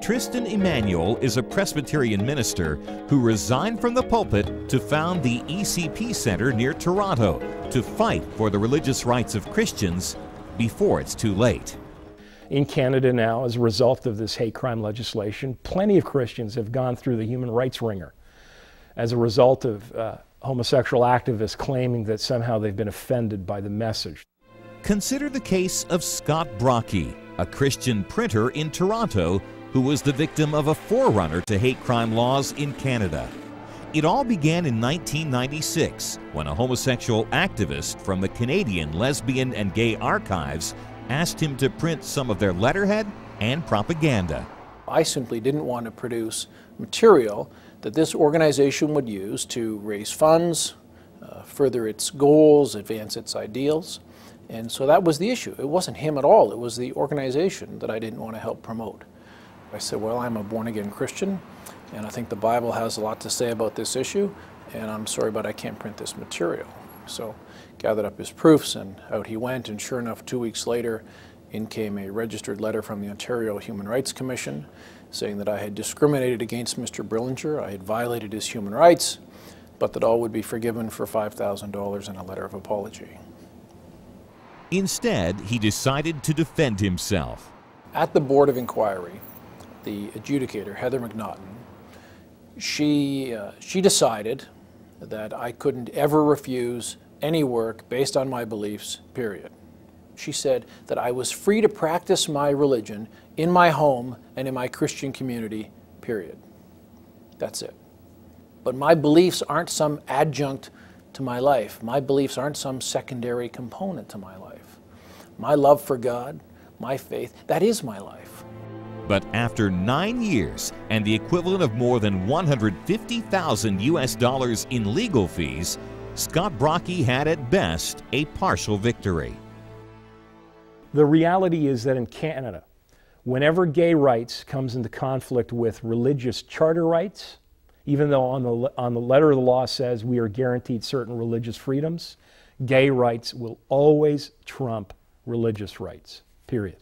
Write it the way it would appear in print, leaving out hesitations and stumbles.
Tristan Emmanuel is a Presbyterian minister who resigned from the pulpit to found the ECP Center near Toronto to fight for the religious rights of Christians before it's too late. In Canada now, as a result of this hate crime legislation, plenty of Christians have gone through the human rights ringer as a result of homosexual activists claiming that somehow they've been offended by the message. Consider the case of Scott Brocky, a Christian printer in Toronto who was the victim of a forerunner to hate crime laws in Canada. It all began in 1996 when a homosexual activist from the Canadian Lesbian and Gay Archives asked him to print some of their letterhead and propaganda. I simply didn't want to produce material that this organization would use to raise funds, further its goals, advance its ideals. And so that was the issue. It wasn't him at all. It was the organization that I didn't want to help promote. I said, well, I'm a born-again Christian, and I think the Bible has a lot to say about this issue, and I'm sorry, but I can't print this material. So gathered up his proofs, and out he went, and sure enough, 2 weeks later, in came a registered letter from the Ontario Human Rights Commission saying that I had discriminated against Mr. Brillinger, I had violated his human rights, but that all would be forgiven for $5,000 and a letter of apology. Instead, he decided to defend himself. At the Board of Inquiry, the adjudicator, Heather McNaughton, she decided that I couldn't ever refuse any work based on my beliefs, period. She said that I was free to practice my religion in my home and in my Christian community, period. That's it. But my beliefs aren't some adjunct to my life. My beliefs aren't some secondary component to my life. My love for God, my faith, that is my life. But after 9 years and the equivalent of more than $150,000 US in legal fees, Scott Brocky had at best a partial victory. The reality is that in Canada, whenever gay rights comes into conflict with religious charter rights, even though on the letter of the law says we are guaranteed certain religious freedoms, gay rights will always trump religious rights, period.